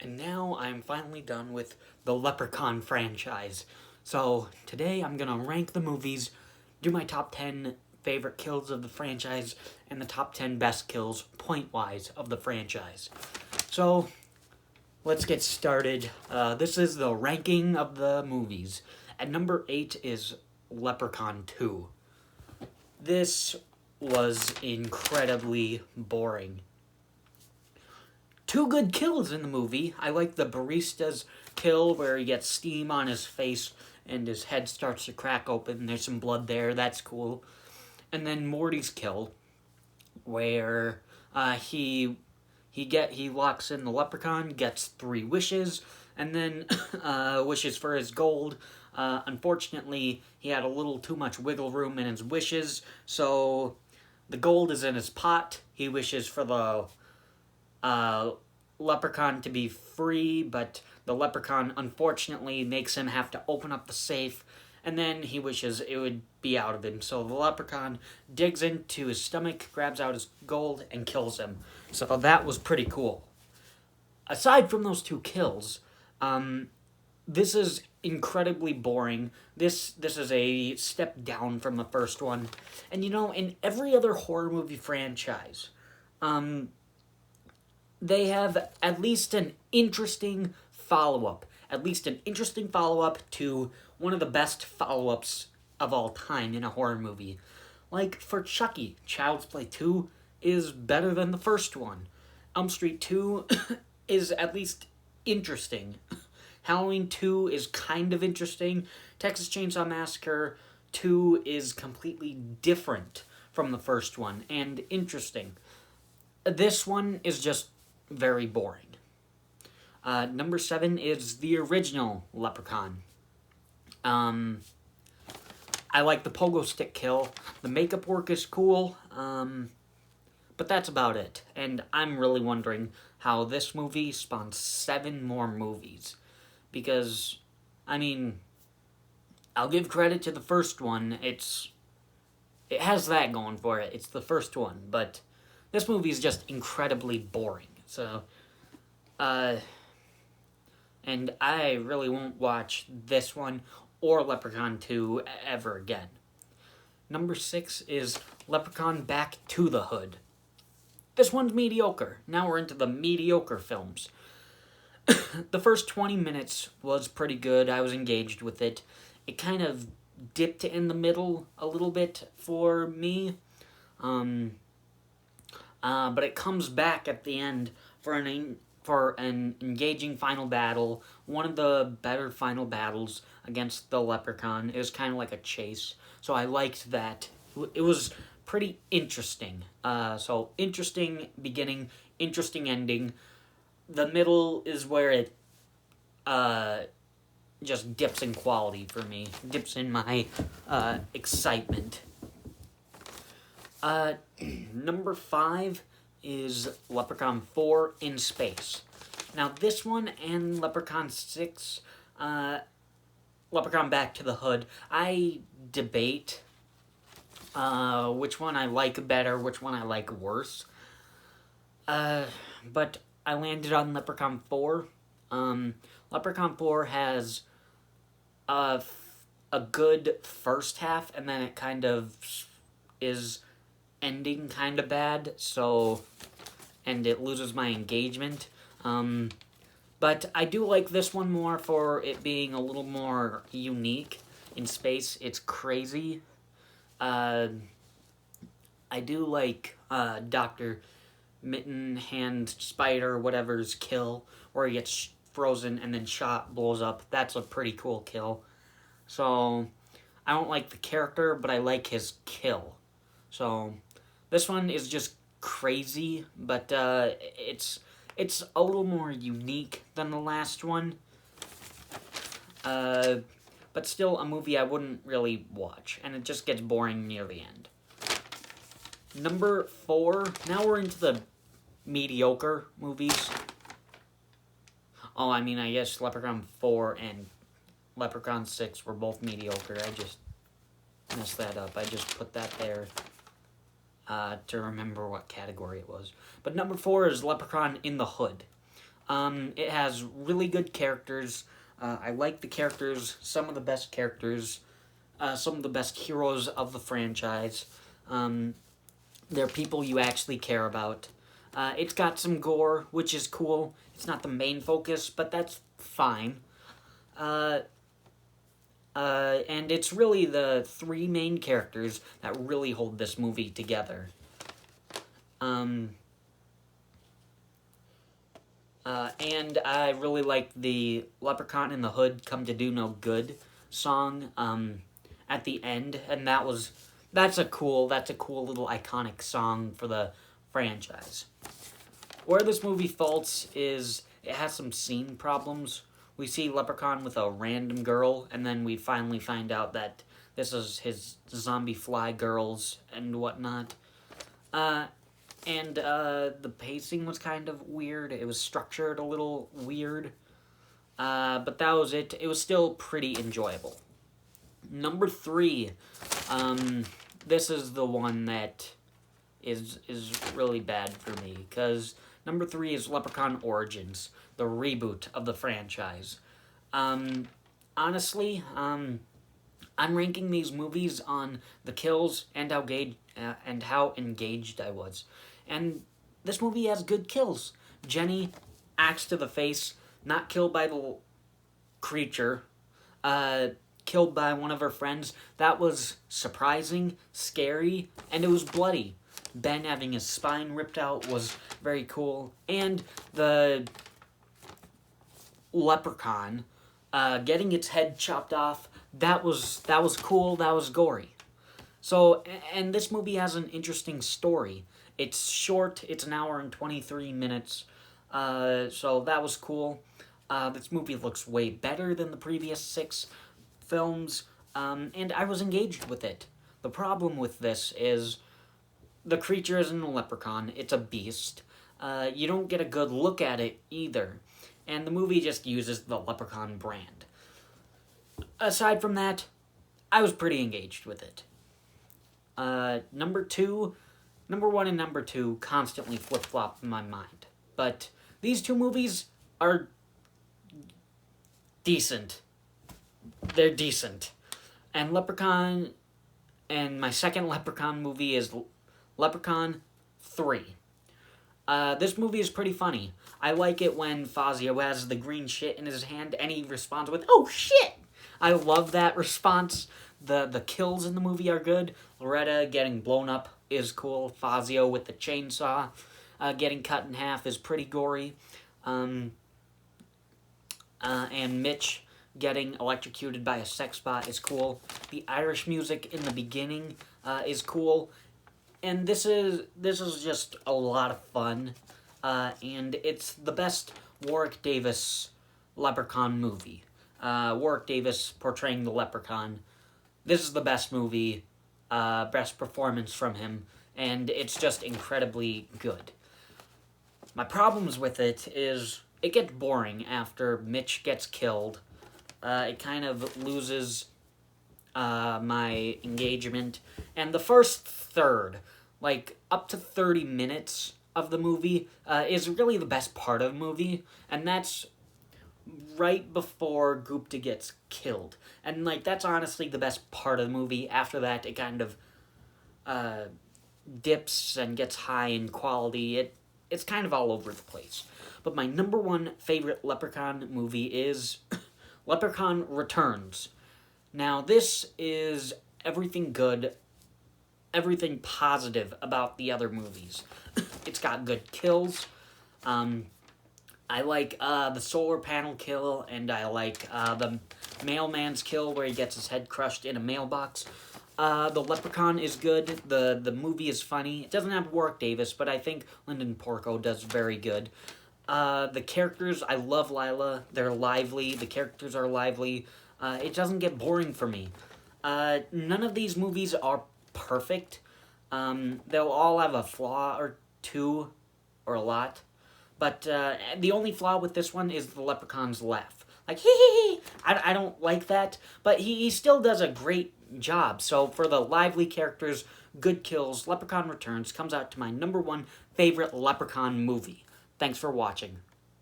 And now I'm finally done with the Leprechaun franchise. So today I'm gonna rank the movies, do my top 10 favorite kills of the franchise, and the top 10 best kills, point-wise, of the franchise. So let's get started. This is the ranking of the movies. At number 8 is Leprechaun 2. This was incredibly boring. Two good kills in the movie. I like the barista's kill where he gets steam on his face and his head starts to crack open. There's some blood there. That's cool. And then Morty's kill where he locks in the leprechaun, gets 3 wishes, and then wishes for his gold. Unfortunately, he had a little too much wiggle room in his wishes, so the gold is in his pot. He wishes for the leprechaun to be free, but the leprechaun unfortunately makes him have to open up the safe, and then he wishes it would be out of him. So the leprechaun digs into his stomach, grabs out his gold, and kills him. So that was pretty cool. Aside from those 2 kills, this is incredibly boring. This is a step down from the first one. And in every other horror movie franchise, they have at least an interesting follow-up. At least an interesting follow-up to one of the best follow-ups of all time in a horror movie. Like for Chucky, Child's Play 2 is better than the first one. Elm Street 2 is at least interesting. Halloween 2 is kind of interesting. Texas Chainsaw Massacre 2 is completely different from the first one and interesting. This one is just very boring. Number 7 is the original Leprechaun. I like the pogo stick kill. The makeup work is cool, but that's about it. And I'm really wondering how this movie spawns 7 more movies. Because, I'll give credit to the first one. It has that going for it. It's the first one, but this movie is just incredibly boring. So, and I really won't watch this one or Leprechaun 2 ever again. Number 6 is Leprechaun Back to the Hood. This one's mediocre. Now we're into the mediocre films. The first 20 minutes was pretty good. I was engaged with it. It kind of dipped in the middle a little bit for me. But it comes back at the end for an engaging final battle. One of the better final battles against the Leprechaun. It was kind of like a chase, so I liked that. It was pretty interesting. So interesting beginning, interesting ending. The middle is where it just dips in quality for me. Dips in my excitement. Number 5 is Leprechaun 4 in Space. Now, this one and Leprechaun 6, Leprechaun Back to the Hood, I debate which one I like better, which one I like worse. But I landed on Leprechaun 4. Leprechaun 4 has a good first half, and then it kind of is ending kind of bad, and it loses my engagement. But I do like this one more for it being a little more unique. In space, it's crazy. I do like Dr. Mitten Hand Spider, whatever's kill, where he gets frozen and then shot, blows up. That's a pretty cool kill. So, I don't like the character, but I like his kill. So, this one is just crazy, but it's a little more unique than the last one. But still a movie I wouldn't really watch, and it just gets boring near the end. Number 4, now we're into the mediocre movies. Oh, I guess Leprechaun 4 and Leprechaun 6 were both mediocre. I just messed that up. I just put that there to remember what category it was. But number 4 is Leprechaun in the Hood. It has really good characters. I like the characters, some of the best characters, some of the best heroes of the franchise. They're people you actually care about. It's got some gore, which is cool. It's not the main focus, but that's fine. And it's really the three main characters that really hold this movie together. And I really like the Leprechaun in the Hood Come to Do No Good song at the end, and that's a cool little iconic song for the franchise. Where this movie faults is it has some scene problems. We see Leprechaun with a random girl, and then we finally find out that this is his zombie fly girls and whatnot. And the pacing was kind of weird. It was structured a little weird. But that was it. It was still pretty enjoyable. Number 3. This is the one that is really bad for me, because number 3 is Leprechaun Origins, the reboot of the franchise. Honestly, I'm ranking these movies on the kills and how engaged I was. And this movie has good kills. Jenny, axe to the face, not killed by the creature, killed by one of her friends. That was surprising, scary, and it was bloody. Ben having his spine ripped out was very cool. And the leprechaun getting its head chopped off, that was cool, that was gory. So, and this movie has an interesting story. It's short, it's an hour and 23 minutes, so that was cool. This movie looks way better than the previous 6 films, and I was engaged with it. The problem with this is the creature isn't a leprechaun, it's a beast. You don't get a good look at it either, and the movie just uses the Leprechaun brand. Aside from that, I was pretty engaged with it. Number 1 and number 2 constantly flip-flop in my mind. But these 2 movies are decent. They're decent. And my second Leprechaun movie is Leprechaun 3. This movie is pretty funny. I like it when Fazio has the green shit in his hand and he responds with, "Oh shit!" I love that response. The kills in the movie are good. Loretta getting blown up is cool. Fazio with the chainsaw getting cut in half is pretty gory. And Mitch getting electrocuted by a sex bot is cool. The Irish music in the beginning is cool. And this is just a lot of fun. And it's the best Warwick Davis Leprechaun movie. Warwick Davis portraying the Leprechaun. This is the best movie, best performance from him, and it's just incredibly good. My problems with it is it gets boring after Mitch gets killed. It kind of loses my engagement. And the first third, like up to 30 minutes of the movie, is really the best part of the movie, and that's right before Gupta gets killed. And, like, that's honestly the best part of the movie. After that, it kind of dips and gets high in quality. It's kind of all over the place. But my number 1 favorite Leprechaun movie is Leprechaun Returns. Now, this is everything good, everything positive about the other movies. It's got good kills. I like the solar panel kill, and I like the mailman's kill where he gets his head crushed in a mailbox. The Leprechaun is good. The movie is funny. It doesn't have Warwick Davis, but I think Lyndon Porco does very good. The characters, I love Lila. They're lively. The characters are lively. It doesn't get boring for me. None of these movies are perfect. They'll all have a flaw or two, or a lot. But the only flaw with this one is the Leprechaun's laugh. Like, hee hee hee. I don't like that. But he still does a great job. So for the lively characters, good kills, Leprechaun Returns comes out to my number 1 favorite Leprechaun movie. Thanks for watching.